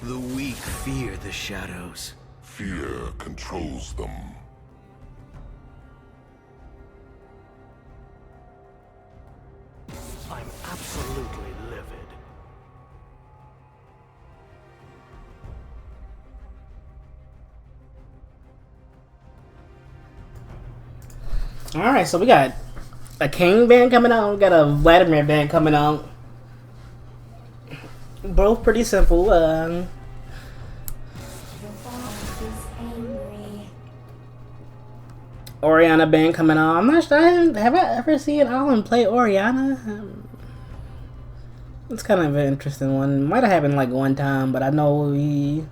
The weak fear the shadows. Fear controls them. I'm absolutely livid. Alright, so we got a King band coming out, we got a Vladimir band coming out. Both pretty simple. Oriana band coming out. I'm not sure. Have I ever seen Alan play Oriana? It's kind of an interesting one. Might have happened like one time, but I know he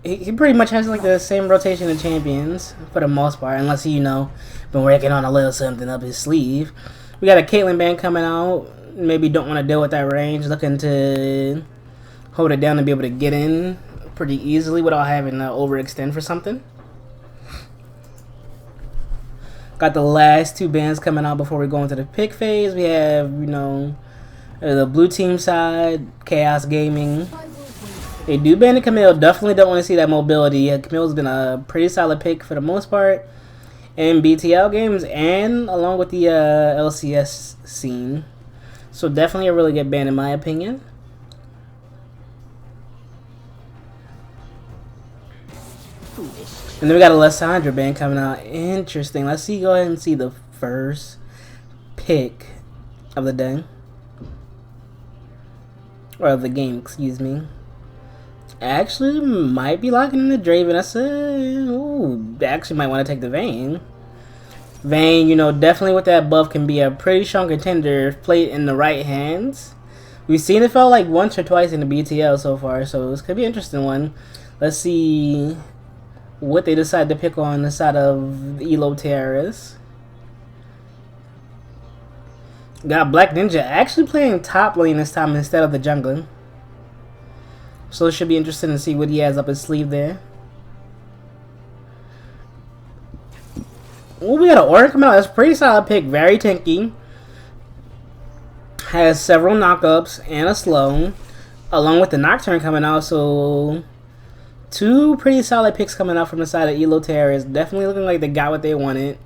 pretty much has like the same rotation of champions for the most part, unless he, been working on a little something up his sleeve. We got a Caitlyn band coming out. Maybe don't want to deal with that range, looking to hold it down and be able to get in pretty easily without having to overextend for something. Got the last two bands coming out before we go into the pick phase. We have, the blue team side, Kaos Gaming. They do ban the Camille. Definitely don't want to see that mobility. Camille's been a pretty solid pick for the most part in BTL games and along with the LCS scene. So definitely a really good ban in my opinion. And then we got a Lysandra band coming out. Interesting. Let's go ahead and see the first pick of the day. Or of the game, excuse me. Actually, might be locking in the Draven. Actually might want to take the Vayne. Vayne, definitely with that buff can be a pretty strong contender if played in the right hands. We've seen it felt like once or twice in the BTL so far, so this could be an interesting one. Let's see what they decide to pick on the side of Elo Terrace. Got Black Ninja actually playing top lane this time instead of the jungler. So it should be interesting to see what he has up his sleeve there. Ooh, we got an Orin coming out. That's a pretty solid pick. Very tanky. Has several knockups and a slow. Along with the Nocturne coming out. So two pretty solid picks coming out from the side of Elo Terrace. Definitely looking like they got what they wanted.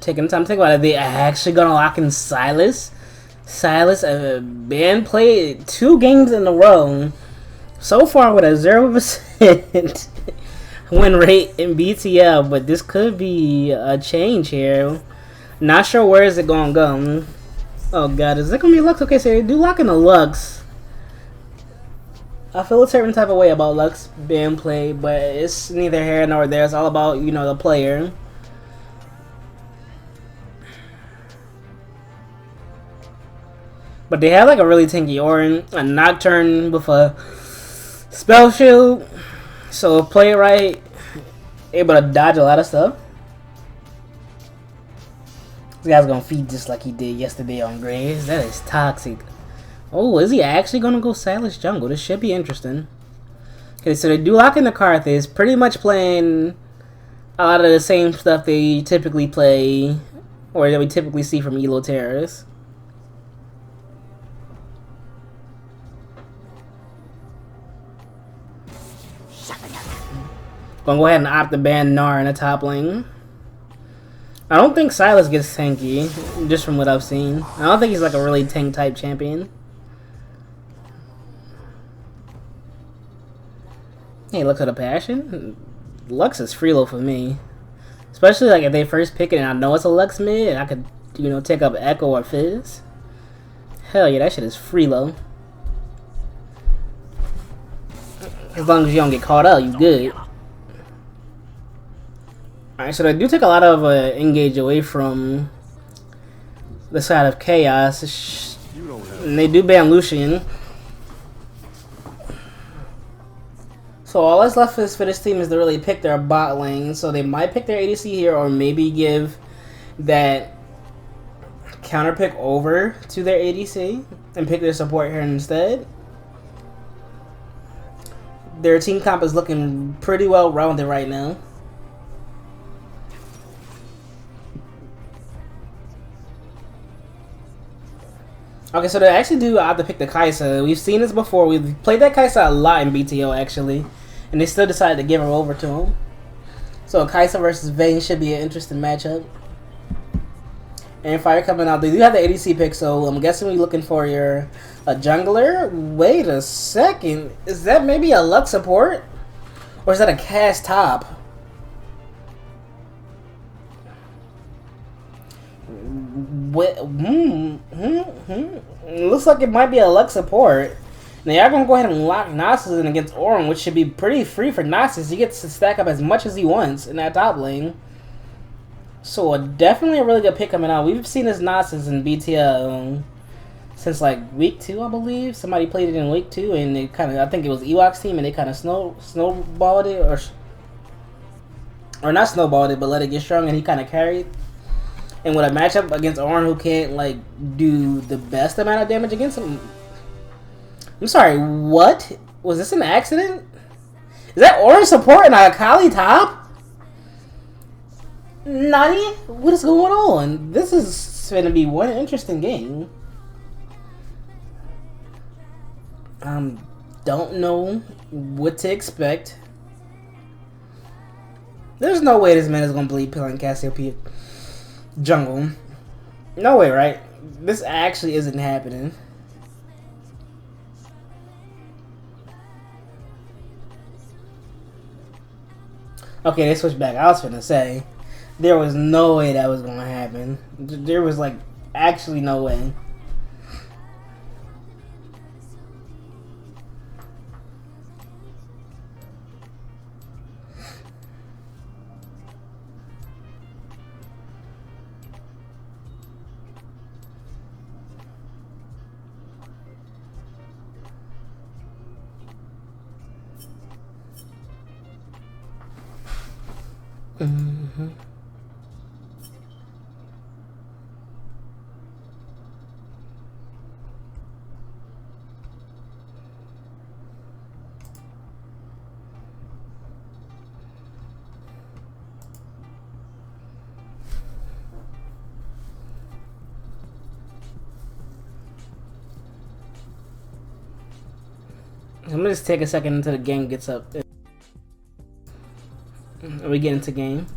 Taking time to think about it. They actually gonna lock in Silas. Silas, been played 2 games in a row so far with a 0% win rate in BTL, but this could be a change here. Not sure where is it gonna go. Oh god, is it gonna be Lux? Okay, so they do lock in the Lux. I feel a certain type of way about Lux being played, but it's neither here nor there. It's all about, the player. But they have like a really tanky Orin, a Nocturne with a spell shield. So play it right, able to dodge a lot of stuff. This guy's gonna feed just like he did yesterday on Graves. That is toxic. Oh, is he actually gonna go Silas jungle? This should be interesting. Okay, so they do lock in the Karthus, pretty much playing a lot of the same stuff they typically play, or that we typically see from Elo Terrace. Gonna go ahead and opt to ban Gnar in the top lane. I don't think Silas gets tanky, just from what I've seen. I don't think he's like a really tank type champion. Hey, look at the passion. Lux is free low for me. Especially like if they first pick it and I know it's a Lux mid and I could, take up Echo or Fizz. Hell yeah, that shit is free low. As long as you don't get caught up, you good. Alright, so they do take a lot of engage away from the side of Chaos. And they do ban Lucian. So all that's left for this team is to really pick their bot lane. So they might pick their ADC here or maybe give that counter pick over to their ADC and pick their support here instead. Their team comp is looking pretty well rounded right now. Okay, so they actually do have to pick the Kai'Sa. We've seen this before. We've played that Kai'Sa a lot in BTL actually, and they still decided to give her over to him. So Kai'Sa versus Vayne should be an interesting matchup. And Fire coming out. They do have the ADC pick, so I'm guessing we're looking for a jungler. Wait a second. Is that maybe a Lux support? Or is that a cast top? Looks like it might be a Lux support. They are going to go ahead and lock Nasus in against Auron, which should be pretty free for Nasus. He gets to stack up as much as he wants in that top lane. So definitely a really good pick coming out. We've seen this Nasus in BTL since like week 2, I believe. Somebody played it in week 2, and they kind of, I think it was Ewok's team, and they kind of snowballed it, or not snowballed it, but let it get strong, and he kind of carried. And with a matchup against Auron, who can't like do the best amount of damage against him. I'm sorry, what? Was this an accident? Is that Auron support and a Akali top? Nani? What is going on? This is going to be one interesting game. Don't know what to expect. There's no way this man is going to bleed playing Cassiopeia jungle. No way, right? This actually isn't happening. Okay, they switched back. I was finna say there was no way that was gonna happen. There was like actually no way. I'm gonna just take a second until the game gets up. We get into game.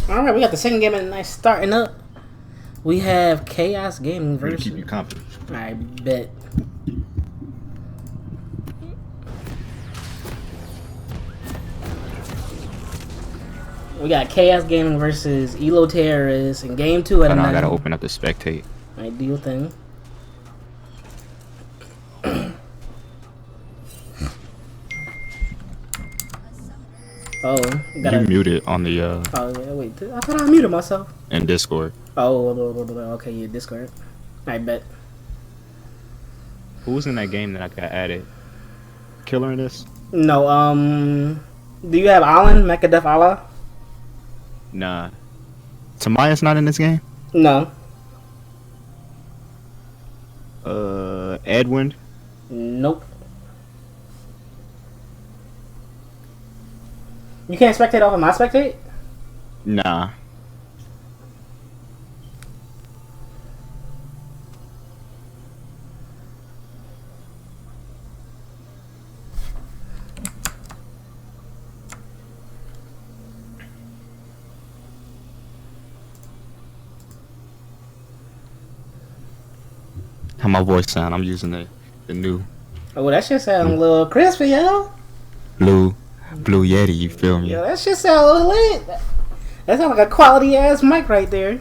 All right, we got the second game of the night starting up. We have Chaos Gaming I'm gonna versus. keep you company. I bet. We got Chaos Gaming versus Elo Terrorist in game 2 at Hold a on, I gotta 9. open up the spectate. Alright, do your thing. Oh, gotta. You muted on the Oh, yeah, wait. I thought I muted myself. in Discord. Oh, okay, yeah, Discord. I bet. Who was in that game that I got added? Killer in this? No, do you have Alan, Mechadef Allah? Nah. Tamaya's not in this game? No. Edwin? Nope. You can't spectate off of my spectate? Nah. How my voice sound? I'm using the new Oh, that shit sound a little crispy, yo. blue Yeti, you feel me? Yo, that shit sound a little lit. That sound like a quality ass mic right there.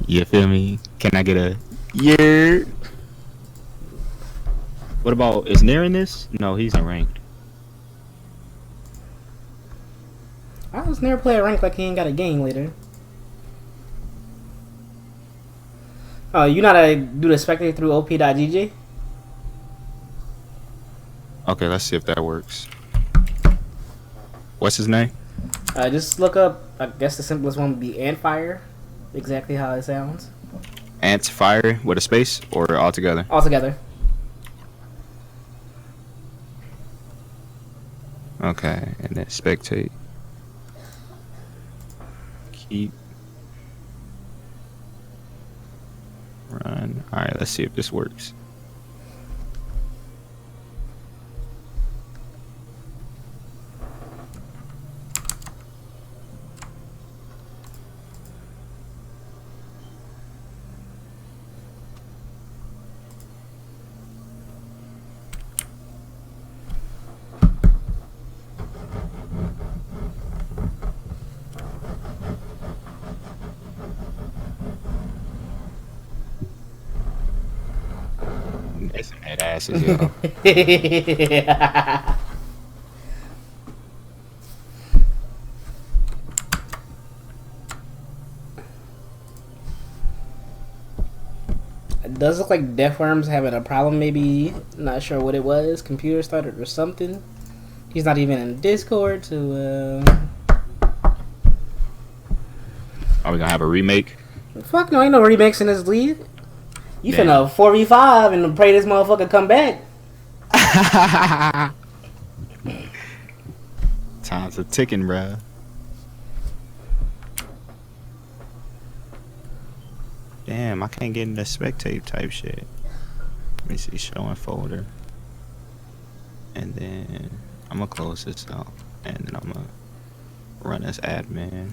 You feel me? Can I get a yeah? What about, is Nair in this? No, he's not ranked. I was never play a rank like he ain't got a game later. Oh, you know how to do the spectate through op.gg? Okay, let's see if that works. What's his name? Just look up, I guess the simplest one would be Antfire. Exactly how it sounds. Ants Fire with a space or all together? All together. Okay, and then spectate. Keep. Run. Alright, let's see if this works. They some head asses, yo. It does look like Deathworm's having a problem, maybe. Not sure what it was. Computer started or something. He's not even in Discord, so, Are we gonna have a remake? fuck no, ain't no remakes in this league. You Damn. finna 4v5 and pray this motherfucker come back. Time's a ticking, bruh. Damn, I can't get in the spectate type shit. Let me see, show and folder. And then I'm gonna close this out. And then I'm gonna run as admin.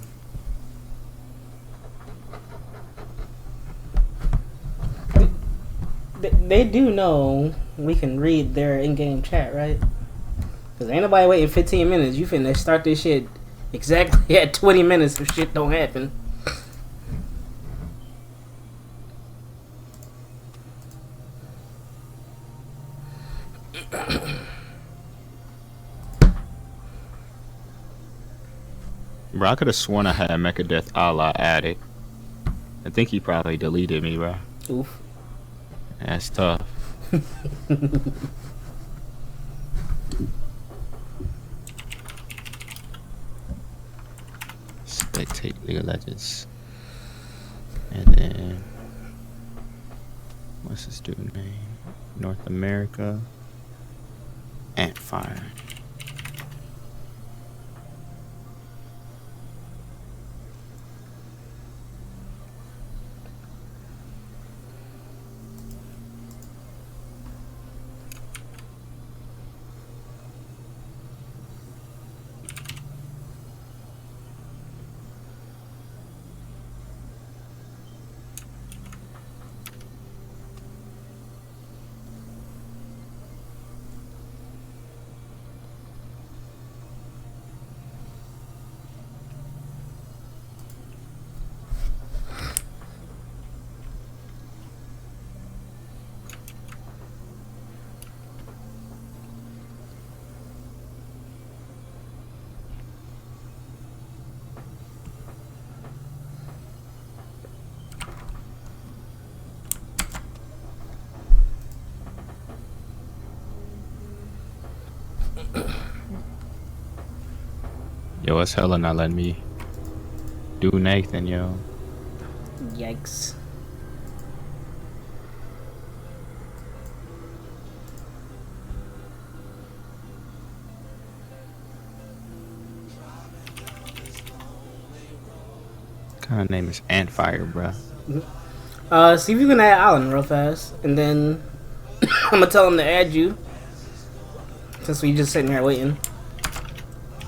They do know we can read their in-game chat, right? Because ain't nobody waiting 15 minutes. You finna start this shit exactly at 20 minutes if shit don't happen. Bro, I could have sworn I had Mechadeth Allah added. I think he probably deleted me, bro. Oof. That's tough. Spectate League of Legends. And then what's this dude name? North America. Antfire. Yo, it's hella not letting me do Nathan, yo. Yikes. What kind of name is Antfire, bruh? See if you can add Alan real fast, and then I'm gonna tell him to add you. Since we just sitting here waiting.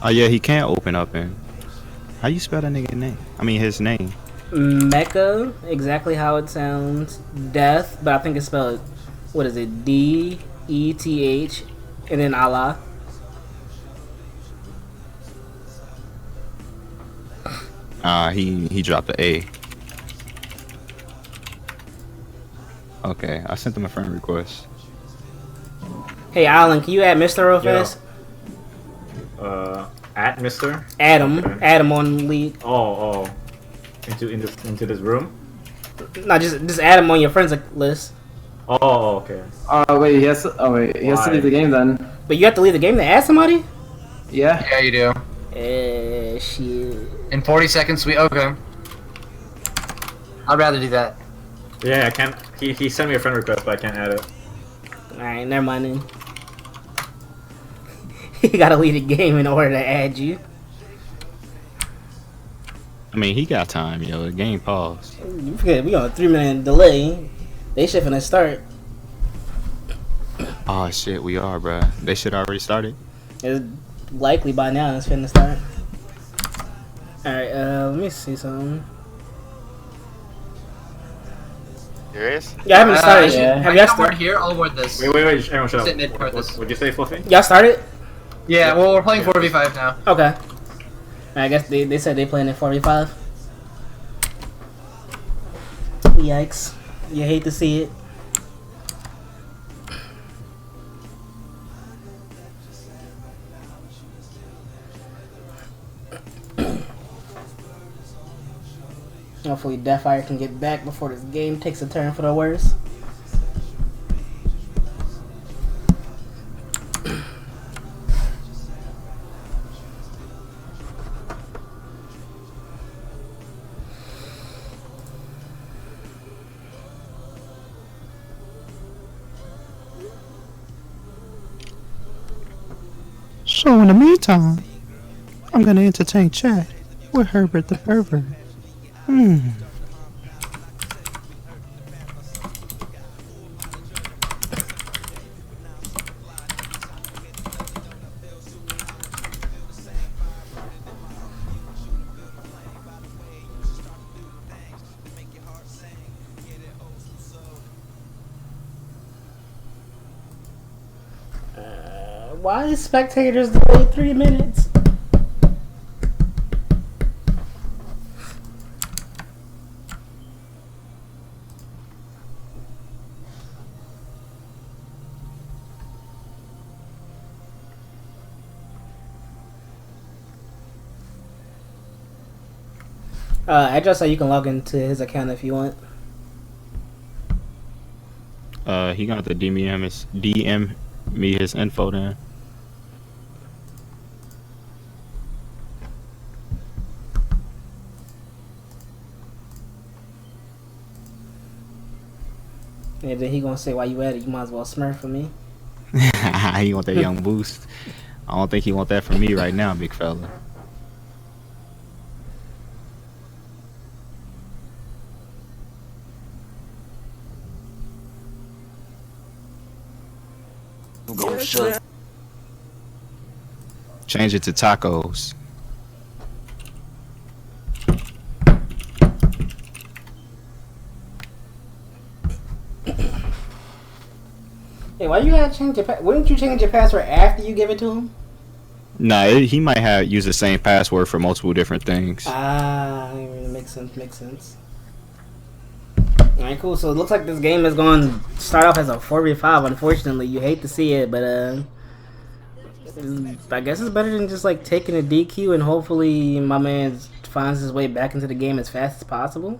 Oh yeah, he can't open up in. How you spell that nigga name? I mean his name. Mecha, exactly how it sounds. Death, but I think it's spelled, what is it? D-E-T-H, and then Allah. He dropped the A. Okay, I sent him a friend request. Hey Alan, can you add Mr. real fast? At Mr. Adam, Okay. Adam on lead. Oh. Into this room. No, just add him on your friends list. Oh, okay. Wait, he has to leave the game then. But you have to leave the game to add somebody? Yeah. Yeah, you do. Shit. In 40 seconds, okay. I'd rather do that. Yeah, I can't. He sent me a friend request, but I can't add it. Alright, never mind then. You gotta leave the game in order to add you. I mean, he got time, yo. The game paused. You forget, we on a 3-minute delay. They should finna start. Oh shit, we are, bruh. They should already started. It's likely by now it's finna start. Alright, let me see something. There is? Yeah, I haven't started. yeah. Have I y'all got word started? here. I'll word this. Wait, everyone shut Sit up. mid part this. What'd you say, Fluffy? Y'all started? Yeah, well, we're playing 4v5 now. Okay. I guess they said they playing at 45. Yikes. You hate to see it. Hopefully Deathfire can get back before this game takes a turn for the worse. So in the meantime, I'm gonna entertain chat with Herbert the Pervert. Why is spectators delayed 3 minutes? Address so you can log into his account if you want. He got to DM me his info then. And then he gonna say why you at it. You might as well smurf for me. He want that young boost. I don't think he want that from me right now, big fella. Change it to tacos. Hey, why you gotta change your wouldn't you change your password after you give it to him? Nah, he might have used the same password for multiple different things. Ah, makes sense. Alright, cool. So it looks like this game is going to start off as a 4v5. Unfortunately, you hate to see it, but I guess it's better than just like taking a DQ, and hopefully my man finds his way back into the game as fast as possible.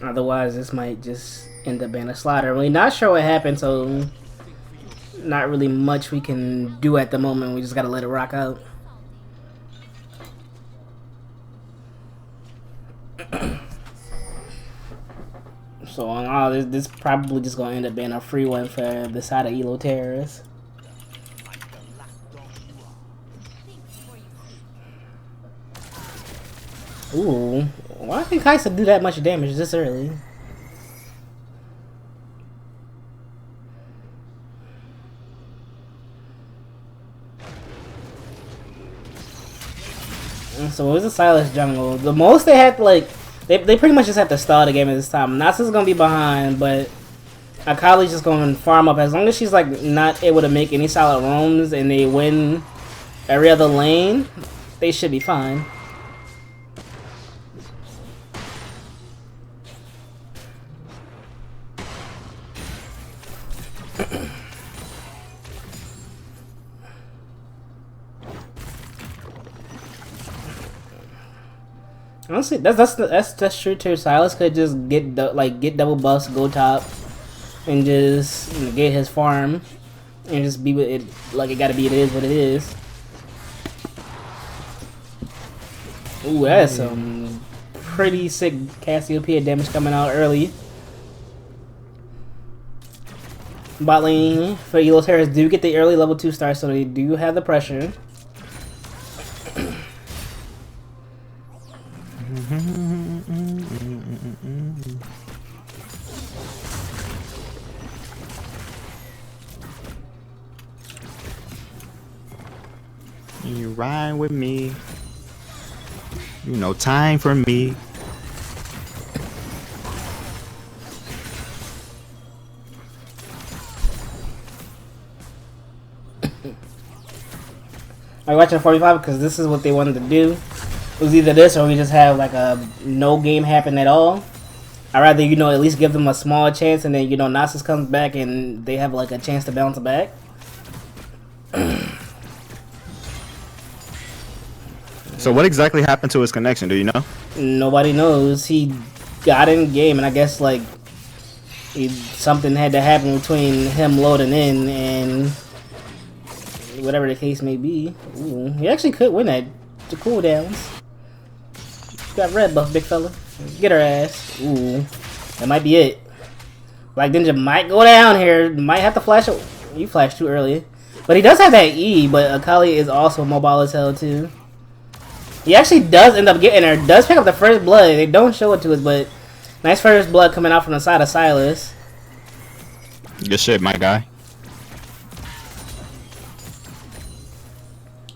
Otherwise, this might just end up being a slaughter. We're not sure what happened, so not really much we can do at the moment. We just gotta let it rock out. So on all this probably just gonna end up being a free one for the side of Elo Terrorists. Ooh, why did Kaisa do that much damage this early? So it was a Silas jungle. The most they had, like, they pretty much just had to stall the game at this time. Nasa's gonna be behind, but Akali's just gonna farm up. As long as she's like not able to make any solid roams and they win every other lane, they should be fine. Honestly, that's true too. Silas could just get double buffs, go top, and just get his farm, and just be with it like it gotta be. It is what it is. Ooh, that's some pretty sick Cassiopeia damage coming out early. Bot lane for Elo Terrors do get the early level 2 stars, so they do have the pressure. You ride with me. You know, time for me. Are you watching 45? Because this is what they wanted to do. It was either this or we just have like a no game happen at all. I'd rather, you know, at least give them a small chance and then, you know, Nasus comes back and they have like a chance to bounce back. So what exactly happened to his connection? Do you know? Nobody knows. He got in game and I guess like something had to happen between him loading in and whatever the case may be. Ooh, he actually could win that. The cooldowns. Got red buff, big fella. Get her ass. Ooh, that might be it. Black Ninja might go down here. Might have to flash. You flashed too early. But he does have that E, but Akali is also mobile as hell too. He actually does end up getting her. Does pick up the first blood. They don't show it to us, but nice first blood coming out from the side of Silas. Good shit, my guy.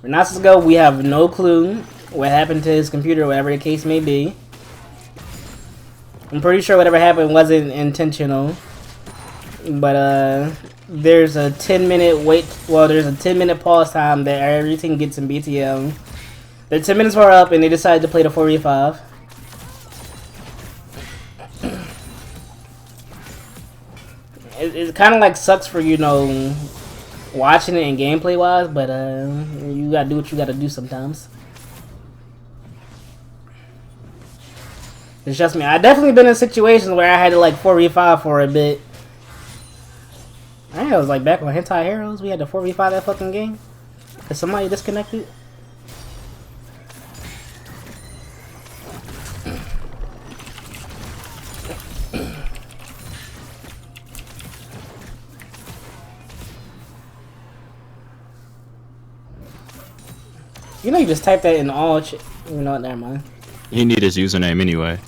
For Nasus go, we have no clue what happened to his computer, whatever the case may be. I'm pretty sure whatever happened wasn't intentional. But there's a 10-minute wait. Well, there's a 10-minute pause time that everything gets in BTL. The 10 minutes were up and they decided to play the 4v5. It kind of like sucks for, you know, watching it and gameplay wise, but you gotta do what you gotta do sometimes. It's just me. I definitely been in situations where I had to like 4v5 for a bit. I think it was like back when Hentai Heroes, we had to 4v5 that fucking game. Is somebody disconnected? You know, you just type that in all. You know what? Never mind. You need his username anyway.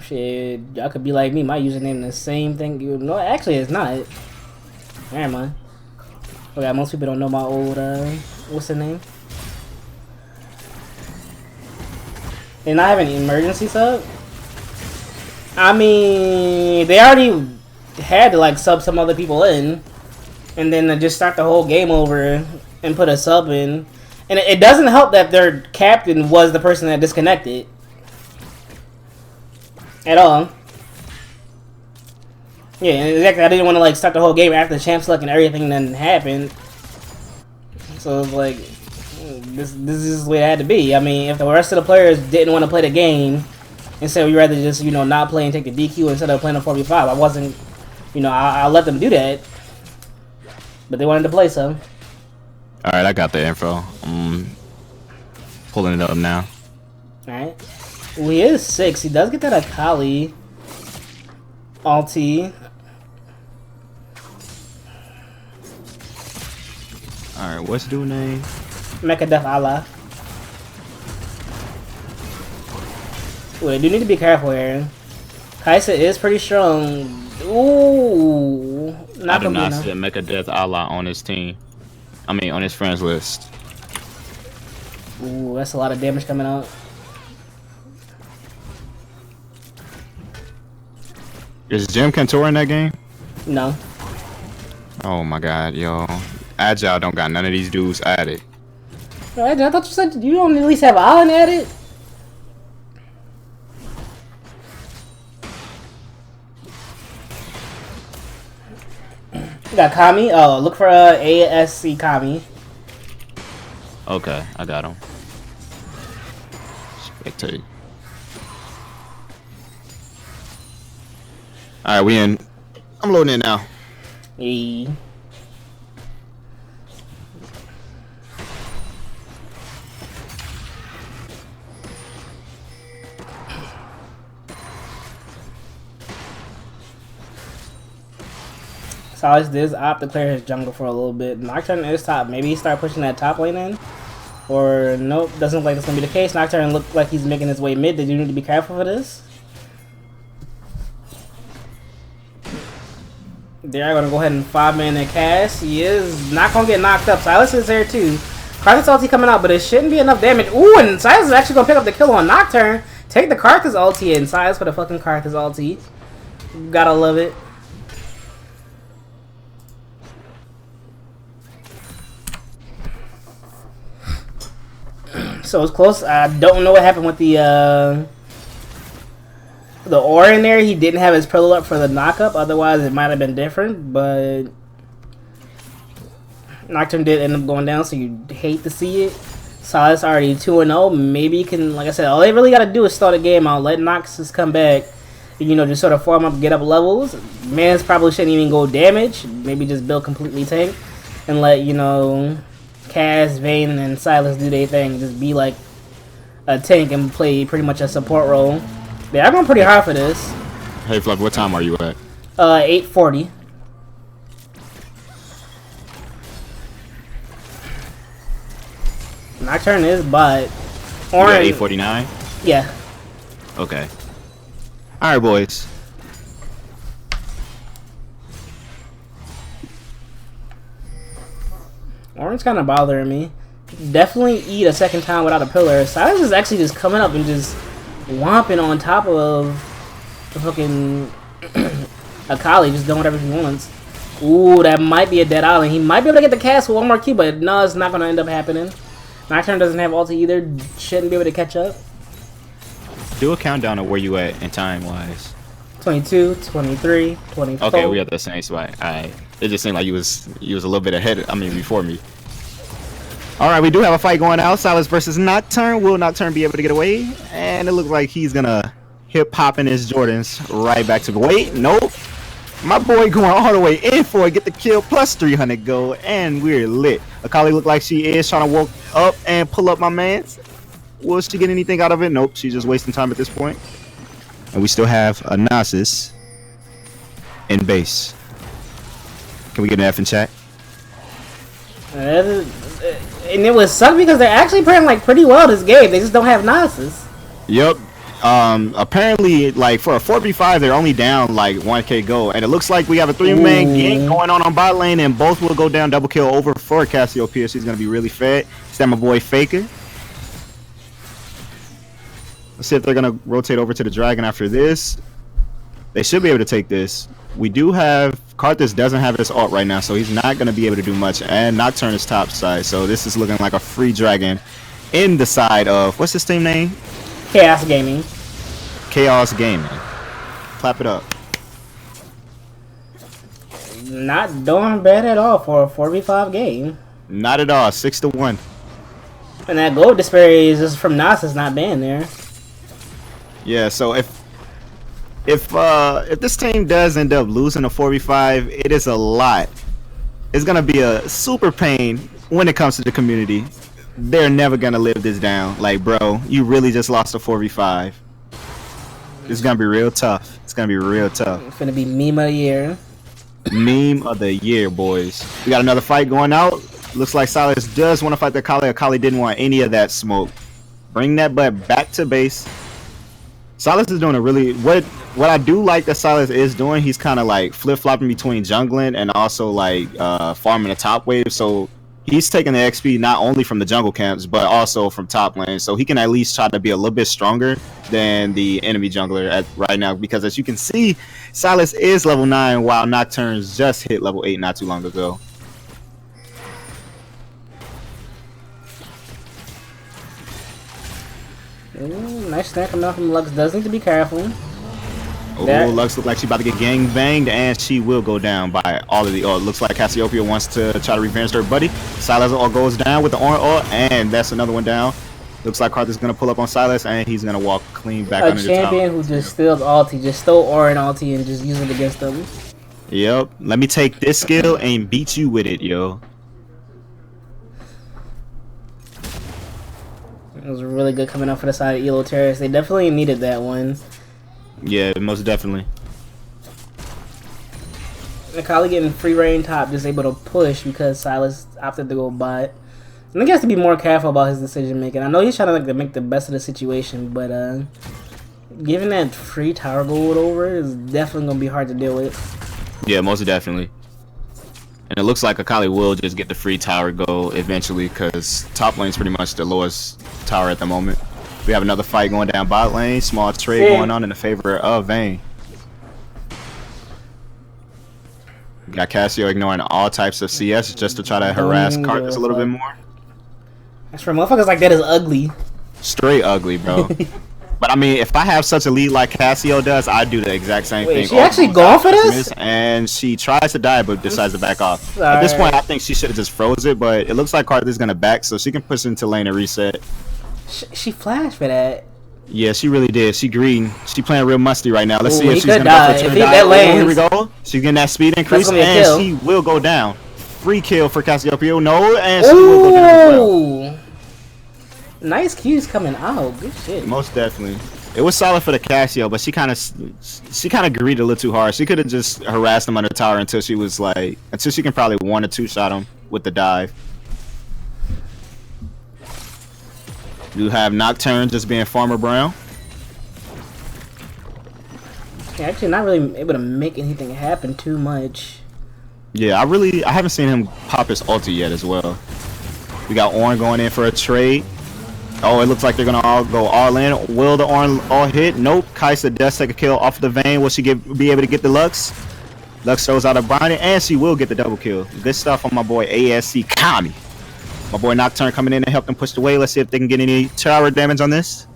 Shit, y'all could be like me. My username the same thing. You know, actually, it's not. Never mind. Okay, most people don't know my old. What's the name? And I have an emergency sub. I mean, they already had to like sub some other people in, and then just start the whole game over and put a sub in. And it doesn't help that their captain was the person that disconnected. At all. Yeah, exactly. I didn't want to like start the whole game after the champ select and everything then happened. So it's like, this is the way it had to be. I mean, if the rest of the players didn't want to play the game, Instead, we rather just, you know, not play and take the DQ instead of playing a 4v5. I wasn't, you know, I let them do that. But they wanted to play some. Alright, I got the info. Pulling it up now. Alright. Well, he is 6. He does get that Akali. Ulti. Alright, what's dude name? Mecha Death Allah. Wait, I do need to be careful here. Kaisa is pretty strong. Ooh. I do not see a Mecha Death Allah on his team. I mean, on his friends list. Ooh, that's a lot of damage coming out. Is Jim Cantor in that game? No. Oh my god, yo. Agile don't got none of these dudes added. Alright, I thought you said you don't at least have Allen added. You got Kami. Oh, look for ASC Kami. Okay, I got him. Spectate. Alright, we in. I'm loading in now. Hey. Silas did opt to clear his jungle for a little bit. Nocturne is top. Maybe he start pushing that top lane in. Or nope, doesn't look like that's gonna be the case. Nocturne looked like he's making his way mid. Did you need to be careful for this? They're gonna go ahead and 5-man their cast. He is not gonna get knocked up. Silas is there too. Karthus ulti coming out, but it shouldn't be enough damage. Ooh, and Silas is actually gonna pick up the kill on Nocturne. Take the Karthus ulti and Silas for the fucking Karthus ulti. Gotta love it. So it's close. I don't know what happened with the ore in there. He didn't have his pillow up for the knockup. Otherwise, it might have been different. But Nocturne did end up going down, so you hate to see it. Silas already 2-0. Maybe you can, like I said, all they really got to do is start the game out. Let Noxus come back. And, you know, just sort of farm up, get up levels. Mans probably shouldn't even go damage. Maybe just build completely tank. And let, you know, Kaz, Vayne, and Silas do their thing. Just be like a tank and play pretty much a support role. Yeah, I'm going pretty hard for this. Hey, Fluff, what time are you at? 8:40. Nocturne is, but Orange. 8:49. Yeah. Okay. All right, boys. Orange kind of bothering me. Definitely eat a second time without a pillar. Silas is actually just coming up and just whomping on top of the fucking Akali, just doing whatever he wants. Ooh, that might be a dead island. He might be able to get the cast with one more Q, but no, it's not going to end up happening. Nocturne doesn't have ulti either. Shouldn't be able to catch up. Do a countdown of where you at in time-wise. 22, 23, 24. Okay, we at the same spot. Alright. It just seemed like you was a little bit ahead. Before me. Alright, we do have a fight going out. Silas versus Nocturne. Will Nocturne be able to get away? And it looks like he's gonna hip popping his Jordans right back to the wait. Nope. My boy going all the way in for it. Get the kill plus 300 gold. And we're lit. Akali look like she is trying to walk up and pull up my mans. Will she get anything out of it? Nope. She's just wasting time at this point. And we still have a Nasus in base. Can we get an F in chat? And it was suck because they're actually playing like pretty well this game. They just don't have Nasus. Yep. Apparently, like for a 4v5, they're only down like 1k gold, and it looks like we have a 3-man gank going on bot lane, and both will go down double kill over for Cassiopeia. She's gonna be really fed. Is that my boy Faker? Let's see if they're gonna rotate over to the dragon after this. They should be able to take this. We do have Karthus doesn't have his ult right now, so he's not gonna be able to do much. And Nocturne is top side, so this is looking like a free dragon in the side of what's his team name? Kaos Gaming. Kaos Gaming. Clap it up. Not doing bad at all for a 4v5 game. Not at all. 6-1. And that gold disparity is just from Nasus not being there. Yeah, so if this team does end up losing a 4v5, it is a lot. It's gonna be a super pain when it comes to the community. They're never gonna live this down. Like, bro, you really just lost a 4v5. It's gonna be real tough. It's gonna be real tough. It's gonna be meme of the year. Meme of the year, boys. We got another fight going out. Looks like Silas does want to fight the Akali. Akali didn't want any of that smoke. Bring that butt back to base. Silas is doing a really what I do like that Silas is doing. He's kind of like flip-flopping between jungling and also like farming the top wave. So he's taking the XP not only from the jungle camps but also from top lane. So he can at least try to be a little bit stronger than the enemy jungler right now. Because as you can see, Silas is level 9 while Nocturne's just hit level 8 not too long ago. Ooh, nice snare coming out from Lux. Does need to be careful. Oh, Lux looks like she's about to get gang banged, and she will go down by all of the. Oh, it looks like Cassiopeia wants to try to revenge her buddy. Silas all goes down with the orange ult, and that's another one down. Looks like Carthus is gonna pull up on Silas, and he's gonna walk clean back under the tower. A champion who just steals ulti, just stole Orin ulti and just use it against them. Yep. Let me take this skill and beat you with it, yo. It was really good coming out for the side of Elo Terrace. They definitely needed that one. Yeah, most definitely. Akali getting free reign top, just able to push because Silas opted to go bot. I think he has to be more careful about his decision making. I know he's trying to make the best of the situation, but giving that free tower gold over is definitely gonna be hard to deal with. Yeah, most definitely. And it looks like Akali will just get the free tower goal eventually because top lane's pretty much the lowest tower at the moment. We have another fight going down bot lane. Small trade going on in the favor of Vayne. Got Cassio ignoring all types of CS just to try to harass Carthus a little bit more. That's for motherfuckers like that is ugly. Straight ugly, bro. But I mean, if I have such a lead like Cassio does, I'd do the exact same thing. She actually going for this? And she tries to die, but decides to back off. At this point, I think she should have just froze it, but it looks like Carthus is going to back, so she can push into lane and reset. She flashed for that. Yeah, she really did. She green. She playing real musty right now. Let's see if she's going to die. go for If turn he die. that lands, here we go. She's getting that speed increase, and she will go down. Free kill for Cassiopeia. No, and she will go down as well. Nice cues coming out. Good shit. Most definitely. It was solid for the Cassio, but she kind of greeted a little too hard. She could have just harassed him on the tower until she was like, until she can probably 1 or 2 shot him with the dive. You have Nocturne just being Farmer Brown. Yeah, actually not really able to make anything happen too much. Yeah, I haven't seen him pop his ulti yet as well. We got Ornn going in for a trade. Oh, it looks like they're gonna all go all in. Will the Ornn all hit? Nope. Kaisa does take a kill off the Vayne. Will she be able to get the Lux? Lux throws out a binding, and she will get the double kill. Good stuff on my boy ASC Kami. My boy Nocturne coming in and help them push the way. Let's see if they can get any tower damage on this.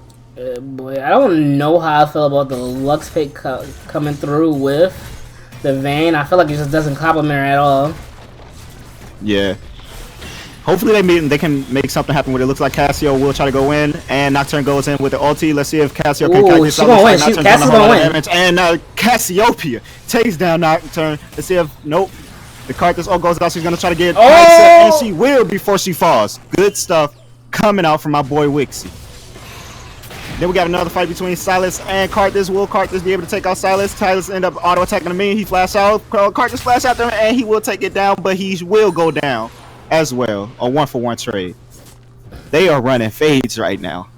Boy, I don't know how I feel about the Lux pick coming through with the Vayne. I feel like it just doesn't compliment her at all. Yeah. Hopefully they can make something happen with it. Looks like Cassio will try to go in, and Nocturne goes in with the ulti. Let's see if Cassio can catch this. She's gonna win. Cassio's gonna win. Damage. And Cassiopeia takes down Nocturne. Let's see if nope. The Carthus goes out. She's gonna try to get and she will before she falls. Good stuff coming out from my boy Wixie. Then we got another fight between Silas and Carthus. Will Carthus be able to take out Silas? Silas end up auto attacking the main. He flash out. Carthus flash out there, and he will take it down, but he will go down as well. A 1-for-1 trade. They are running fades right now.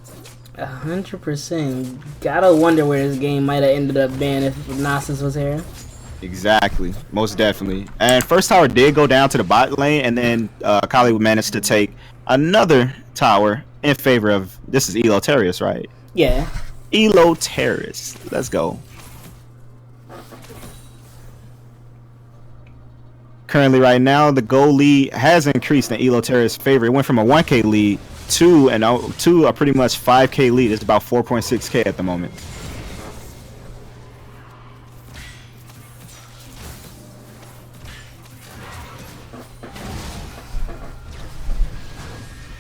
100%. Gotta wonder where this game might have ended up being if Nasus was here. Exactly, most definitely. And first tower did go down to the bot lane, and then Kali managed to take another tower in favor of, this is Elo Terrace, right? Yeah. Elo Terrace. Let's go. Currently, right now, the goal lead has increased in Elo Terrace's favor. It went from a 1K lead to a pretty much 5K lead. It's about 4.6K at the moment.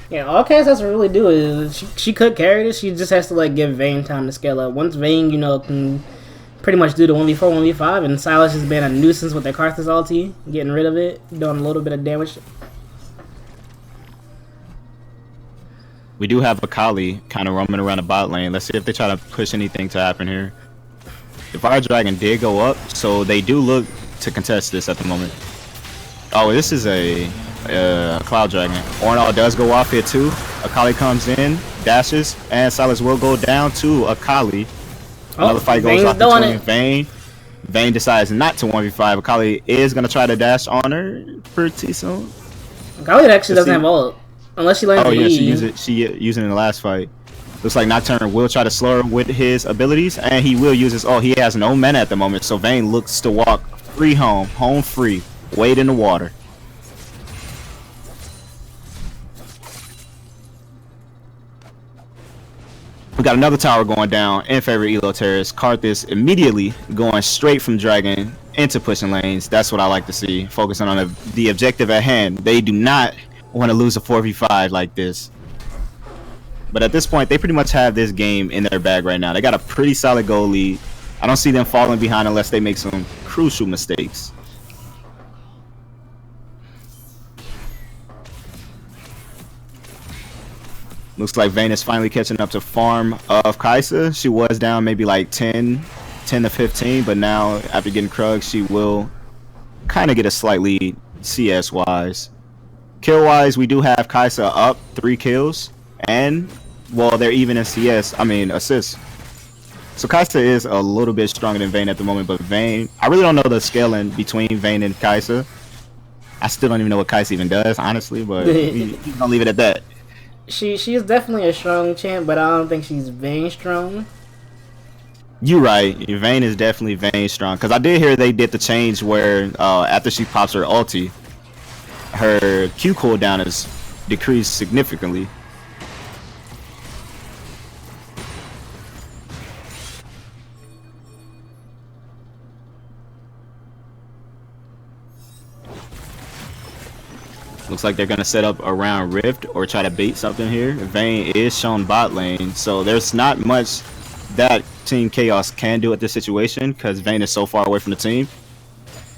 Yeah, all Cass has to really do is she could carry this. She just has to like give Vayne time to scale up. Once Vayne, you know, can pretty much do the 1v4, 1v5, and Silas has been a nuisance with their Karthus ulti, getting rid of it, doing a little bit of damage. We do have Akali kind of roaming around the bot lane. Let's see if they try to push anything to happen here. The Fire Dragon did go up, so they do look to contest this at the moment. Oh, this is a Cloud Dragon. Ornal does go off here too. Akali comes in, dashes, and Silas will go down to Akali. Another fight goes off between Vayne. Vayne decides not to 1v5. Akali is going to try to dash on her pretty soon. Akali actually doesn't have ult. Unless she lands the E. She used it in the last fight. Looks like Nocturne will try to slow her with his abilities, and he will use his ult. He has no mana at the moment, so Vayne looks to walk free home free, wade in the water. We got another tower going down in favor of Elo Terrace. Karthus immediately going straight from Dragon into pushing lanes. That's what I like to see. Focusing on the objective at hand. They do not want to lose a 4v5 like this. But at this point, they pretty much have this game in their bag right now. They got a pretty solid goal lead. I don't see them falling behind unless they make some crucial mistakes. Looks like Vayne is finally catching up to farm of Kai'Sa. She was down maybe like 10 to 15, but now after getting Krug, she will kind of get a slight lead CS-wise. Kill-wise, we do have Kai'Sa up 3 kills, and, well, they're even in CS, assists. So Kai'Sa is a little bit stronger than Vayne at the moment, but Vayne, I really don't know the scaling between Vayne and Kai'Sa. I still don't even know what Kai'Sa even does, honestly, but we're gonna leave it at that. She is definitely a strong champ, but I don't think she's Vayne strong. You're right. Vayne is definitely Vayne strong. Because I did hear they did the change where after she pops her ulti, her Q cooldown is decreased significantly. Looks like they're going to set up around Rift or try to bait something here. Vayne is shown bot lane, so there's not much that Team Chaos can do at this situation because Vayne is so far away from the team.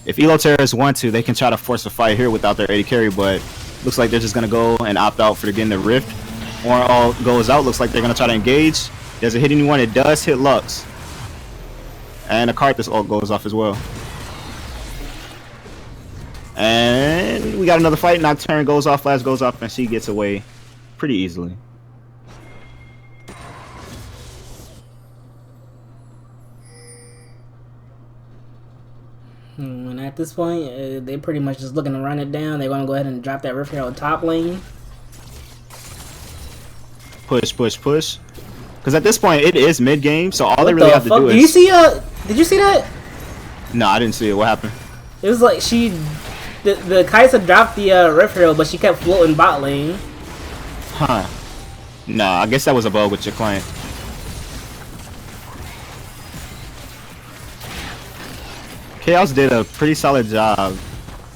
If Elo Terrorists want to, they can try to force a fight here without their AD carry, but looks like they're just going to go and opt out for getting the Rift. Or all goes out. Looks like they're going to try to engage. Does it hit anyone? It does hit Lux. And a Karthus ult goes off as well. And we got another fight. Nocturne goes off, Flash goes off, and she gets away pretty easily. And at this point, they're pretty much just looking to run it down. They're going to go ahead and drop that Rift Herald top lane. Push, push, push. Because at this point, it is mid-game, so all they really have to do is... Did you see, did you see that? No, I didn't see it. What happened? It was like the Kai'Sa dropped the Rift Herald, but she kept floating bot lane. Huh. No, I guess that was a bug with your client. Chaos did a pretty solid job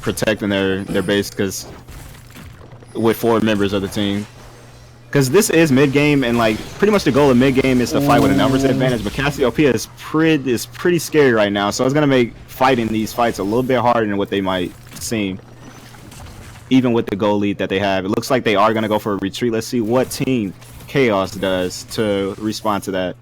protecting their base because with 4 members of the team. Because this is mid-game, and like pretty much the goal of mid-game is to fight with a numbers advantage. But Cassiopeia is pretty scary right now, so it's gonna make fighting these fights a little bit harder than what they might seem. Even with the goal lead that they have, it looks like they are gonna go for a retreat. Let's see what Team Chaos does to respond to that.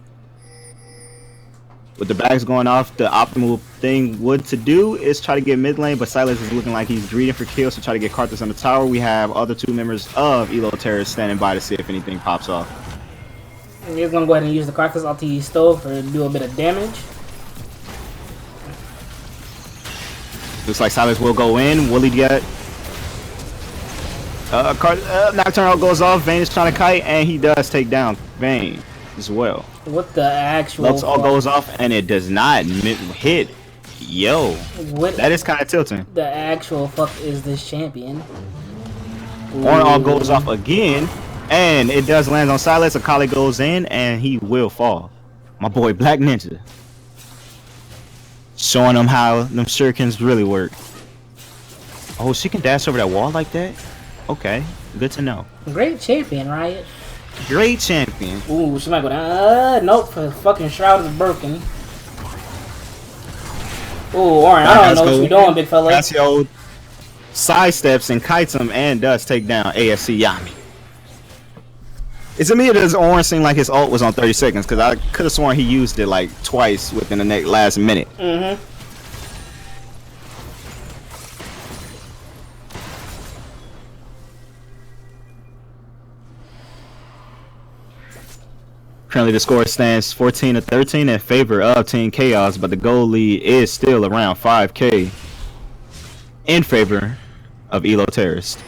With the bags going off, the optimal thing to do is try to get mid lane, but Silas is looking like he's greeding for kills to try to get Karthus on the tower. We have other 2 members of Elo Terrorists standing by to see if anything pops off. He's gonna go ahead and use the Karthus ulti he stole to do a bit of damage. Looks like Silas will go in. Will he get... Nocturnal goes off. Vayne is trying to kite, and he does take down Vayne as well. What the actual... Lux all goes off, and it does not hit. Yo, that is kind of tilting. The actual fuck is this champion? Horn all goes off again, and it does land on Silas. Akali goes in, and he will fall. My boy Black Ninja. Showing them how them shurikens really work. Oh, she can dash over that wall like that? Okay. Good to know. Great champion, Riot. Great champion. Ooh, she might go down. Nope, the fucking shroud is broken. Ooh, Orin, I don't know what you're doing, big fella. Cassio sidesteps and kites him and does take down ASC Yami. It's to me, it does Orin seem like his ult was on 30 seconds because I could have sworn he used it like twice within the last minute. Mm-hmm. Currently, the score stands 14-13 in favor of Team Chaos, but the goal lead is still around 5K in favor of Elo Terrorist.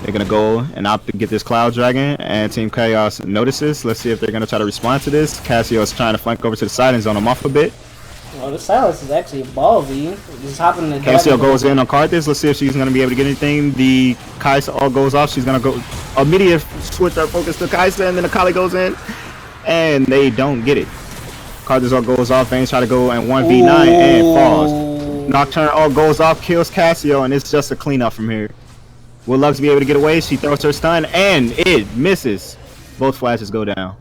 They're gonna go and opt to get this Cloud Dragon, and Team Chaos notices. Let's see if they're gonna try to respond to this. Cassio is trying to flank over to the side and zone him off a bit. Well, this Silas is actually ballsy. Just hopping in the Cassio goes in on Carthage. Let's see if she's gonna be able to get anything. The Kaisa all goes off. She's gonna go immediate switch her focus to Kaisa, and then the Kali goes in, and they don't get it. Carthage all goes off. Vayne's try to go and 1v9 and falls. Nocturne all goes off, kills Cassio, and it's just a cleanup from here. Will Lux be able to get away? She throws her stun, and it misses. Both flashes go down.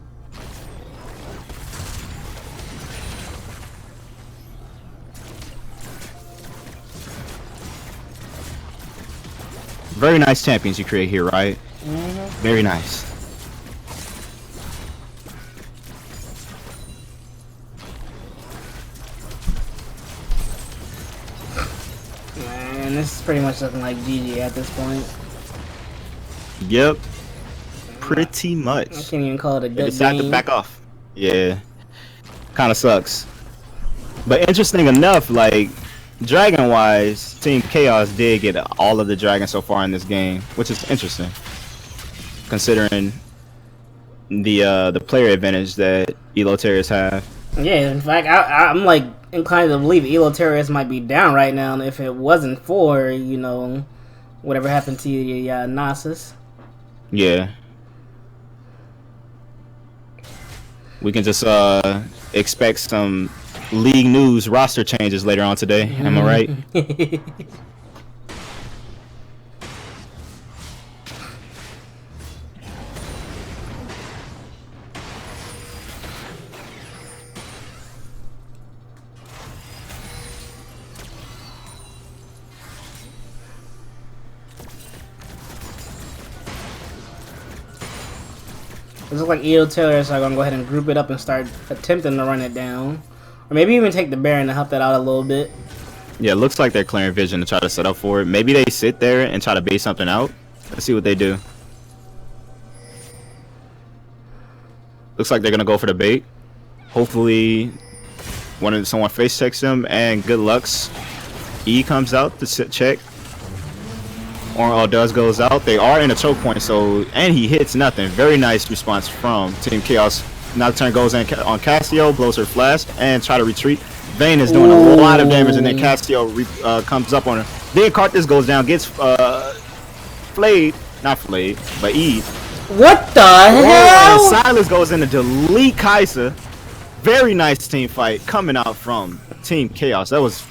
Very nice champions you create here, right? Mm-hmm. Very nice. Man, this is pretty much looking like GG at this point. Yep. Pretty much. I can't even call it a They good decided game. to back off. Yeah. Kind of sucks. But interesting enough, like, dragon-wise, Team Chaos did get all of the dragons so far in this game, which is interesting, considering the player advantage that Elo Terrorists have. Yeah, in fact, I'm like inclined to believe Elo Terrorists might be down right now if it wasn't for, you know, whatever happened to the Nasus. Yeah. We can just expect some League News roster changes later on today. Am I right? It looks like Elo Terrorists are gonna go ahead and group it up and start attempting to run it down. Or maybe even take the Baron to help that out a little bit. Yeah, it looks like they're clearing vision to try to set up for it. Maybe they sit there and try to bait something out. Let's see what they do. Looks like they're gonna go for the bait. Hopefully, someone face checks them, and good lucks. E comes out to check. Or does goes out. They are in a choke point, so and he hits nothing. Very nice response from Team Chaos. Nocturne goes in on Cassio, blows her flash, and try to retreat. Vayne is doing a lot of damage, and then Cassio comes up on her. Then Carthage goes down, gets flayed, not flayed, but E. What the hell? And Silas goes in to delete Kaisa. Very nice team fight coming out from Team Chaos. That was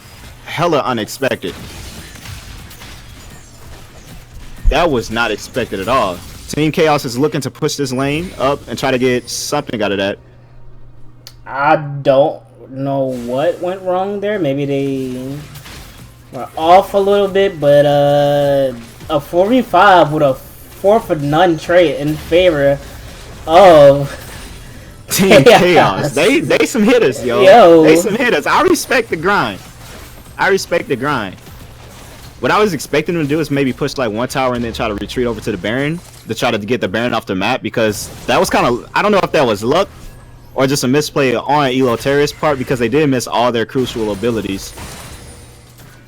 hella unexpected. That was not expected at all. Team Chaos is looking to push this lane up and try to get something out of that. I don't know what went wrong there. Maybe they were off a little bit, but a 4v5 with a 4 for none trait in favor of Team Chaos. They some hitters, yo. They some hitters. I respect the grind. What I was expecting them to do is maybe push like one tower and then try to retreat over to the Baron to try to get the Baron off the map, because that was kind of, I don't know if that was luck or just a misplay on Elo Terrorist part, because they did miss all their crucial abilities.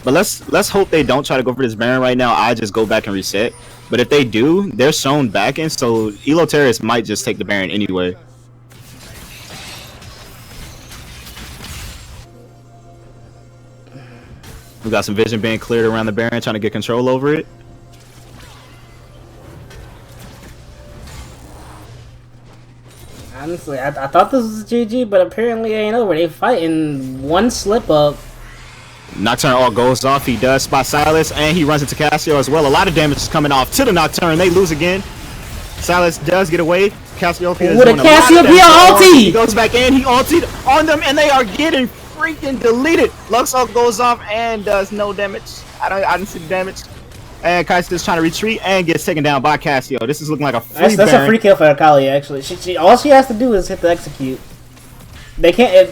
But let's hope they don't try to go for this Baron right now. I just go back and reset. But if they do, they're shown back in, so Elo Terrorist might just take the Baron anyway. We got some vision being cleared around the Baron, trying to get control over it. Honestly, I thought this was GG, but apparently it ain't over. They fighting one slip up Nocturne all goes off. He does spot Silas, and he runs into Casio as well. A lot of damage is coming off to the Nocturne. They lose again. Silas does get away. Cassiopeia with a Cassiopeia ulti! He goes back in. He ultied on them, and they are getting freaking deleted. Luxor goes off and does no damage. I didn't see the damage. And Kai's is trying to retreat and gets taken down by Cassio. This is looking like a free That's a free kill for Akali, actually. She all she has to do is hit the execute. They can't.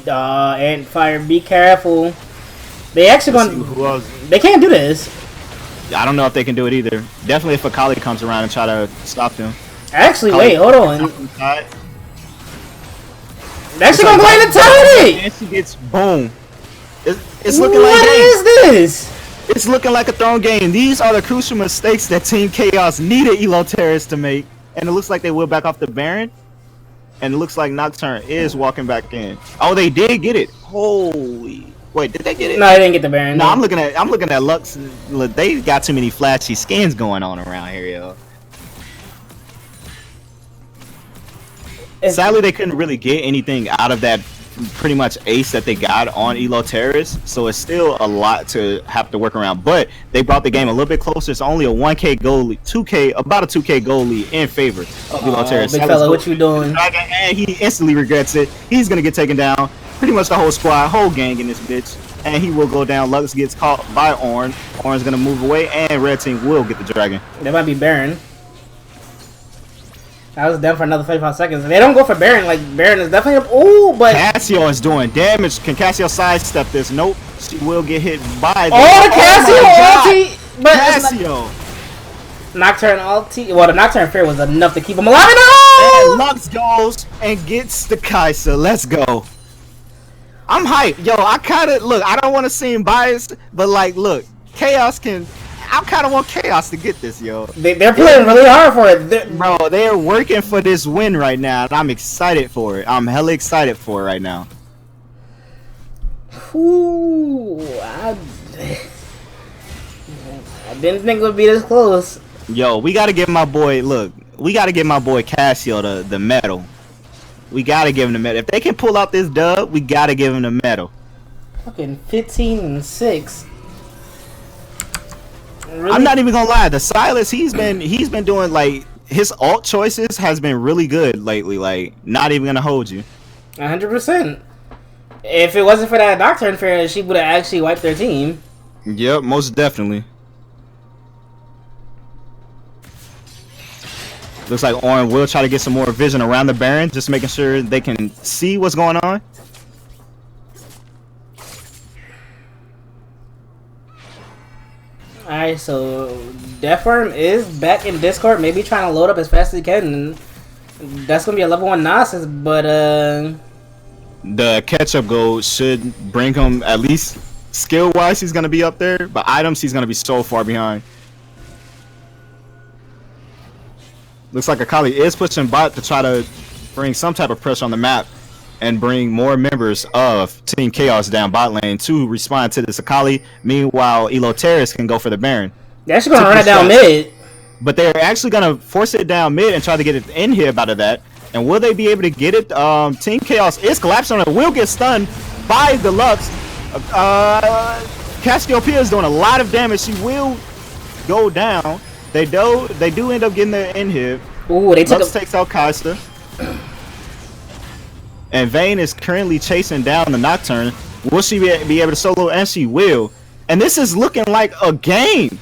And fire. Be careful. They actually going. They can't do this. I don't know if they can do it either. Definitely if Akali comes around and try to stop them. Actually, Akali, wait, hold on. They're actually gonna go in and tie it. And she gets boom. It's looking like what is this? It's looking like a thrown game. These are the crucial mistakes that Team Chaos needed Elo Terrace to make, and it looks like they will back off the Baron. And it looks like Nocturne is walking back in. Oh, they did get it. Holy. Wait, did they get it? No, they didn't get the Baron. No, I'm looking at Lux. Look, they got too many flashy skins going on around here, yo. Sadly, they couldn't really get anything out of that pretty much ace that they got on Elo Terrace, so it's still a lot to have to work around. But they brought the game a little bit closer. It's only a 1K goal lead, 2K, about a 2K goal lead in favor of Elo Terrace. Big fella, what you doing? And he instantly regrets it. He's gonna get taken down. Pretty much the whole squad, whole gang in this bitch, and he will go down. Lux gets caught by Orange. Orange gonna move away, and Red Team will get the dragon. That might be Baron. I was down for another 35 seconds. If they don't go for Baron, like, Baron is definitely up. Ooh, but Cassio is doing damage. Can Cassio sidestep this? Nope. She will get hit by the Cassio ulti! But Cassio! Nocturne ulti. Well, the Nocturne Fear was enough to keep him alive. No! And Lux goes and gets the Kaisa. Let's go. I'm hyped. Yo, I kind of, look, I don't want to seem biased, but, like, look, Chaos can... I kind of want Chaos to get this, yo. They're playing really hard for it. Bro, they're working for this win right now, and I'm excited for it. I'm hella excited for it right now. Ooh, I didn't think it would be this close. Yo, we got to give my boy, look, we got to give my boy Cassio the medal. We got to give him the medal. If they can pull out this dub, we got to give him the medal. Fucking 15-6. Really? I'm not even gonna lie. The Silas, he's been doing, like, his alt choices has been really good lately. Like, not even gonna hold you. 100%. If it wasn't for that Nocturne Fair, she would have actually wiped their team. Yep, most definitely. Looks like Orin will try to get some more vision around the Baron, just making sure they can see what's going on. Alright, so Deathworm is back in Discord, maybe trying to load up as fast as he can. That's gonna be a level 1 Gnosis, but the catch-up goal should bring him, at least skill-wise, he's gonna be up there, but items, he's gonna be so far behind. Looks like Akali is pushing bot to try to bring some type of pressure on the map and bring more members of Team Chaos down bot lane to respond to this Akali. Meanwhile, Elo Terrace can go for the Baron. They're actually gonna run it down mid. But they're actually gonna force it down mid and try to get it in here out of that. And will they be able to get it? Team Chaos is collapsing on it. Will get stunned by the Lux. Cassiopeia is doing a lot of damage. She will go down. They do end up getting the in here. Ooh, they Lux takes out Kaisa. And Vayne is currently chasing down the Nocturne. Will she be able to solo? And she will. And this is looking like a game.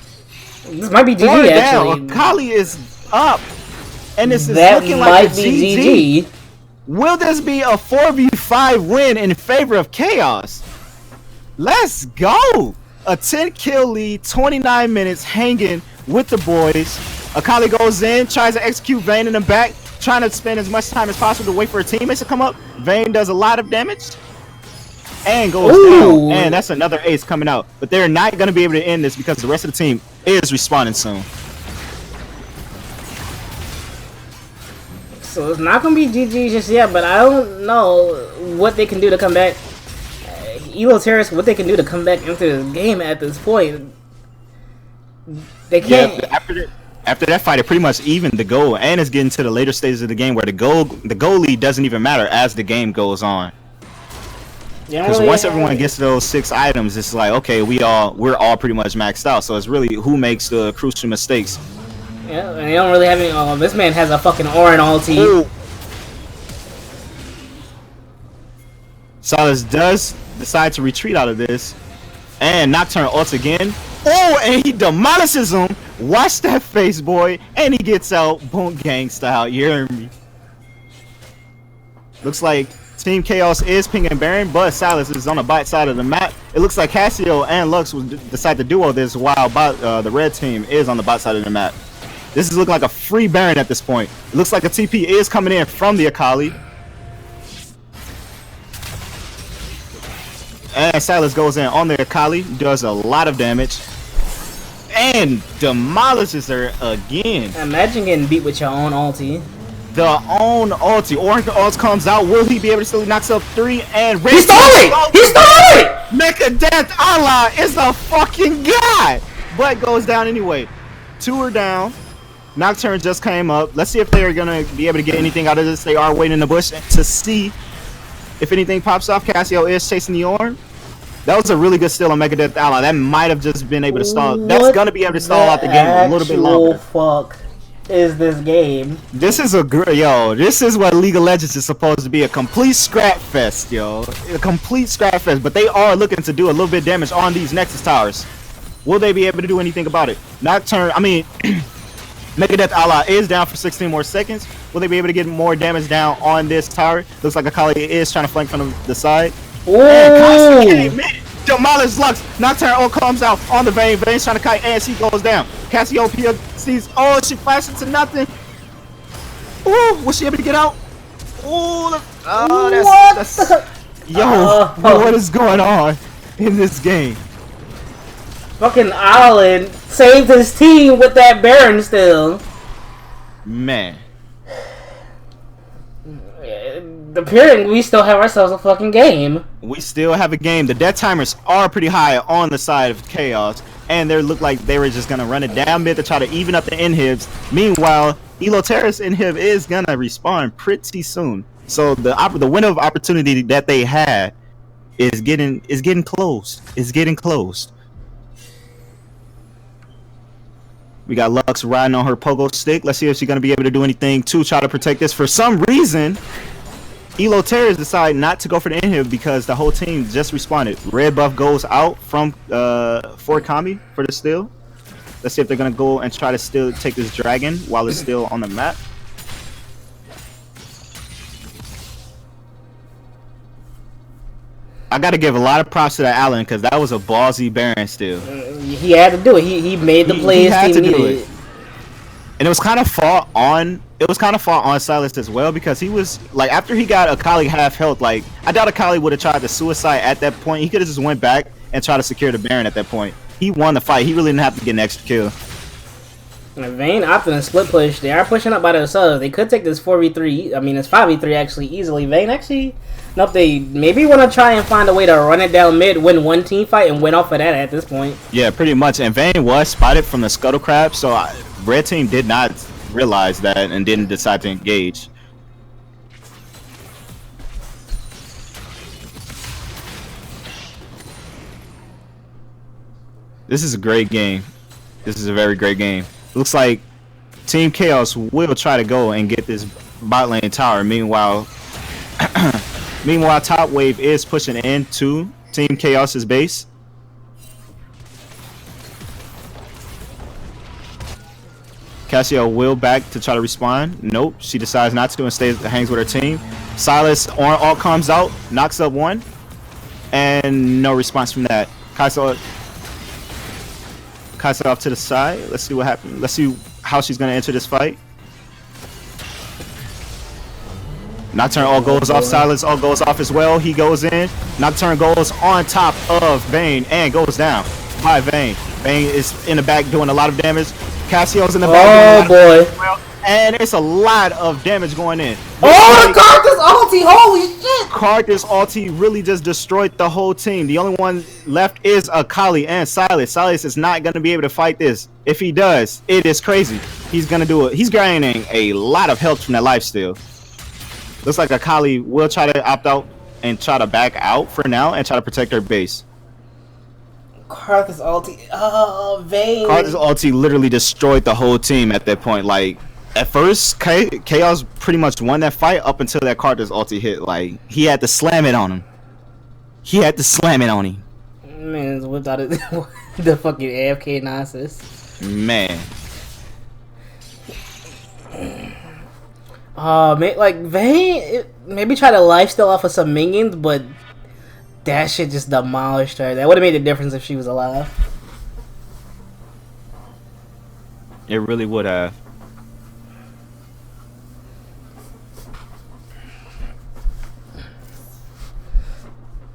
This might be GG, actually. Akali is up. And this is that looking like a GG. Will this be a 4v5 win in favor of Chaos? Let's go. A 10 kill lead, 29 minutes hanging with the boys. Akali goes in, tries to execute Vayne in the back, trying to spend as much time as possible to wait for her teammates to come up. Vayne does a lot of damage and goes down. And that's another ace coming out. But they're not going to be able to end this because the rest of the team is respawning soon. So it's not going to be GG just yet, but I don't know what they can do to come back. Elo Terrace, what they can do to come back into this game at this point. They can't. Yeah, after that fight, it pretty much evened the goal, and it's getting to the later stages of the game where the goal lead doesn't even matter as the game goes on. Yeah, Because once everyone gets to those 6 items, it's like, okay, we're all pretty much maxed out. So it's really who makes the crucial mistakes. Yeah, and they don't really have any. Oh, this man has a fucking Orin ulti. Ooh. Silas does decide to retreat out of this, and Nocturne ults again. Oh, and he demolishes him. Watch that face, boy. And he gets out, boom, gang style. You hear me? Looks like Team Chaos is pinging Baron, but Silas is on the bot side of the map. It looks like Cassio and Lux will decide to duo this while the red team is on the bot side of the map. This is looking like a free Baron at this point. It looks like a TP is coming in from the Akali. And Silas goes in on the Akali, does a lot of damage, and demolishes her again. Imagine getting beat with your own ulti. The own ulti. Orange ult comes out. Will he be able to still knock up 3? And He stole it! He stole it! Mecha Allah is a fucking guy, but goes down anyway. 2 are down. Nocturne just came up. Let's see if they are gonna be able to get anything out of this. They are waiting in the bush to see if anything pops off. Cassio is chasing the Orn. That was a really good steal on Megadeth Ally. That might have just been able to stall. That's gonna be able to stall out the game a little bit longer. Fuck is this game? This is this is what League of Legends is supposed to be, a complete scrap fest, yo. A complete scrap fest, but they are looking to do a little bit of damage on these Nexus towers. Will they be able to do anything about it? Megadeth Ally is down for 16 more seconds. Will they be able to get more damage down on this tower? Looks like Akali is trying to flank from the side. And demolish Lux. Nocturne ult comes out on the Vayne. Vayne's trying to kite and she goes down. Cassiopeia sees, she flashes to nothing. Ooh, was she able to get out? Ooh, that's what is going on in this game? Fucking Allen saved his team with that Baron still. Man. Apparently, we still have ourselves a fucking game. We still have a game. The death timers are pretty high on the side of Chaos, and they look like they were just gonna run it down mid to try to even up the inhibs. Meanwhile, Eloterra's inhib is gonna respawn pretty soon. So the window of opportunity that they had is getting closed. It's getting closed. We got Lux riding on her pogo stick. Let's see if she's gonna be able to do anything to try to protect this. For some reason, Eloterra's decide not to go for the inhib because the whole team just responded. Red buff goes out from for Kami for the steal. Let's see if they're gonna go and try to still take this dragon while it's still on the map. I gotta give a lot of props to that Allen because that was a ballsy Baron steal. He had to do it. He made the play his team needed. And it was kind of fault on Silas as well because he was like, after he got Akali half health, like I doubt Akali would have tried to suicide at that point. He could have just went back and tried to secure the Baron at that point. He won the fight. He really didn't have to get an extra kill. And Vayne opting a split push. They are pushing up by themselves. They could take this 4v3. I mean, it's 5v3 actually easily. Vayne actually, nope. They maybe want to try and find a way to run it down mid, win one team fight, and win off of that at this point. Yeah, pretty much. And Vayne was spotted from the scuttle crab, so red team did not realize that and didn't decide to engage. This is a great game. This is a very great game. Looks like Team Chaos will try to go and get this bot lane tower. Meanwhile, top wave is pushing into Team Chaos's base. Cassio will back to try to respond. Nope, she decides not to and hangs with her team. Silas on ult comes out, knocks up one, and no response from that. Kaisa off to the side. Let's see what happens. Let's see how she's gonna enter this fight. Nocturne all goes off. Silas all goes off as well. He goes in. Nocturne goes on top of Vayne and goes down by Vayne. Vayne is in the back doing a lot of damage. Cassio's in the back. Oh boy. And it's a lot of damage going in. Oh, Karthus ulti! Holy shit! Karthus ulti really just destroyed the whole team. The only one left is Akali and Silas. Silas is not going to be able to fight this. If he does, it is crazy. He's going to do it. He's gaining a lot of health from that lifesteal. Looks like Akali will try to opt out. and try to back out for now and try to protect their base. Karthus ulti. Oh, Vayne. Karthus ulti literally destroyed the whole team at that point. Like, at first, Kaos pretty much won that fight up until that Karthus ulti hit. Like, he had to slam it on him. Man, whipped out the fucking AFK nonsense. Man. Like Vayne, maybe try to lifesteal off of some minions, but that shit just demolished her. That would have made a difference if she was alive. It really would have.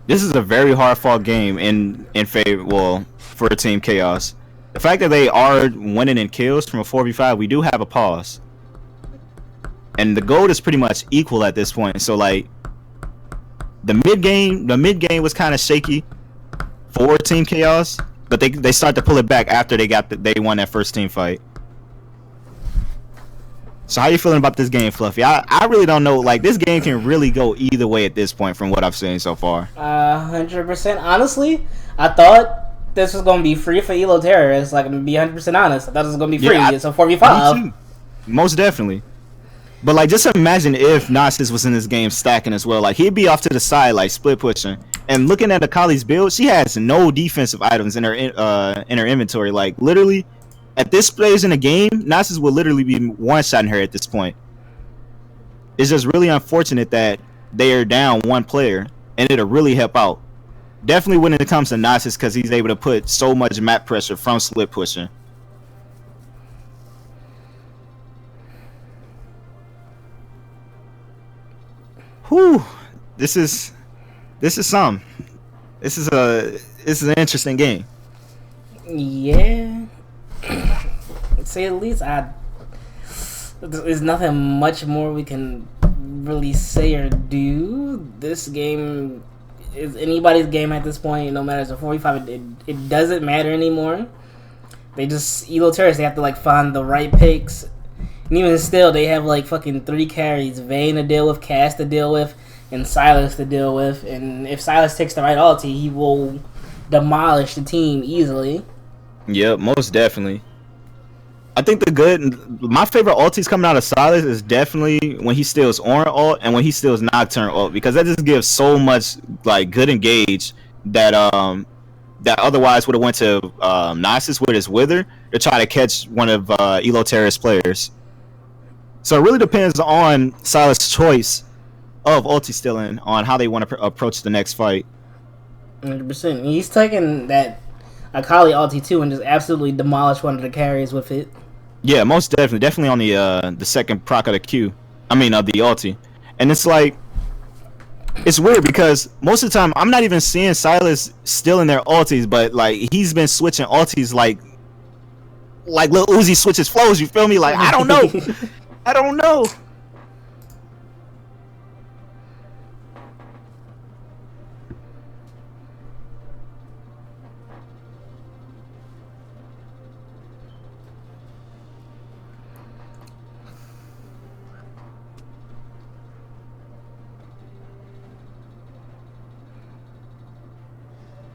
This is a very hard fought game in favor, well, for Team Kaos. The fact that they are winning in kills from a 4v5, we do have a pause. And the gold is pretty much equal at this point. So like the mid game was kind of shaky for Team Kaos, but they start to pull it back after they won that first team fight. So how you feeling about this game, Fluffy? I really don't know. Like, this game can really go either way at this point from what I've seen so far. 100%. Honestly, I thought this was gonna be free for Elo terrorists. Like, I'm gonna be 100% honest. I thought it was gonna be free. It's a 4v5. Most definitely. But like, just imagine if Nasus was in this game stacking as well. Like, he'd be off to the side, like split pushing. And looking at Akali's build, she has no defensive items in her inventory. Like, literally, at this stage in the game, Nasus will literally be one-shotting her at this point. It's just really unfortunate that they are down one player, and it'll really help out. Definitely when it comes to Nasus, because he's able to put so much map pressure from split pushing. Whew, this is some. This is an interesting game. Yeah. Say at least there's nothing much more we can really say or do. This game is anybody's game at this point. No matter if it's a 45, it doesn't matter anymore. They just Elo terrorists. They have to like find the right picks. And even still, they have like fucking 3 carries: Vayne to deal with, Cass to deal with, and Silas to deal with. And if Silas takes the right ulti, he will demolish the team easily. Yep, most definitely. I think my favorite ultis coming out of Silas is definitely when he steals Orin ult and when he steals Nocturne ult, because that just gives so much like good engage that that otherwise would have went to Nasus with his Wither to try to catch one of Elo Terra's players. So it really depends on Silas' choice of ulti stealing on how they want to approach the next fight. 100%. He's taking that Akali ulti too and just absolutely demolish one of the carries with it. Yeah, most definitely on the second proc of the Q. I mean of the ulti. And it's like, it's weird because most of the time I'm not even seeing Silas stealing their ultis, but like he's been switching ultis like Lil Uzi switches flows, you feel me? Like, I don't know. I don't know.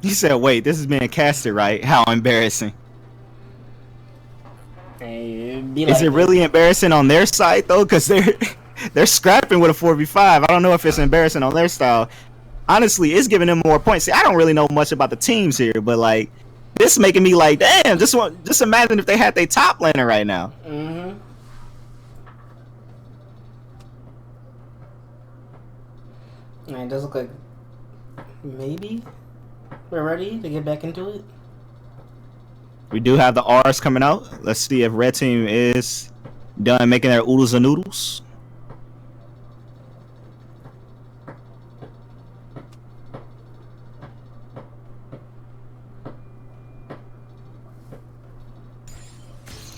He said, wait, this is being casted, right? How embarrassing. Is it really embarrassing on their side, though? Because they're scrapping with a 4v5. I don't know if it's embarrassing on their style. Honestly, it's giving them more points. See, I don't really know much about the teams here, but, like, this is making me like, damn, just imagine if they had their top laner right now. Mm-hmm. Man, it does look like maybe we're ready to get back into it. We do have the R's coming out. Let's see if Red Team is done making their oodles and noodles.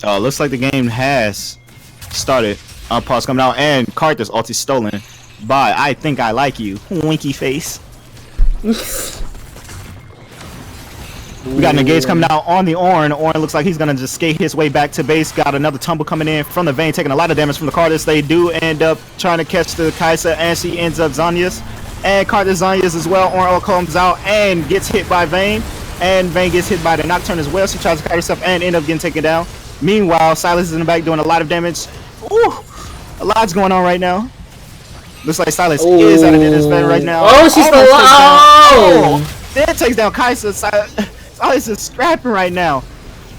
Looks like the game has started. Pause coming out, and Karthus ulti stolen by I Think I Like You. Winky face. We got an engage coming out on the Orin. Orin looks like he's gonna just skate his way back to base. Got another tumble coming in from the Vayne, taking a lot of damage from the Karthus. They do end up trying to catch the Kaisa, and she ends up Zhonya's. And Cardizanias as well. Oral comes out and gets hit by Vayne. And Vayne gets hit by the Nocturne as well. She tries to cut herself and end up getting taken down. Meanwhile, Silas is in the back doing a lot of damage. Ooh, a lot's going on right now. Looks like Silas is out of this bed right now. Oh, she's still alive. Then takes down Kaisa. Silas is scrapping right now.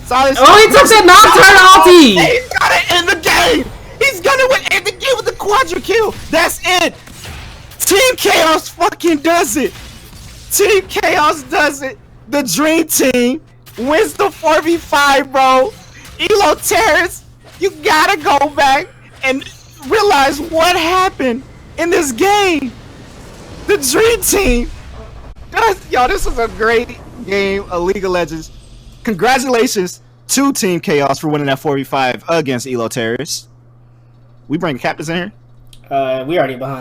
Silas. Oh, he took that Nocturne ulti. He's got it in the game. He's gonna end the game with the quadra kill. That's it. Team Kaos fucking does it. Team Kaos does it. The Dream Team wins the 4v5, bro. Elo Terrace, you gotta go back and realize what happened in this game. The Dream Team. Yo, this is a great game of League of Legends. Congratulations to Team Kaos for winning that 4v5 against Elo Terrace. We bring captains in here? We already behind.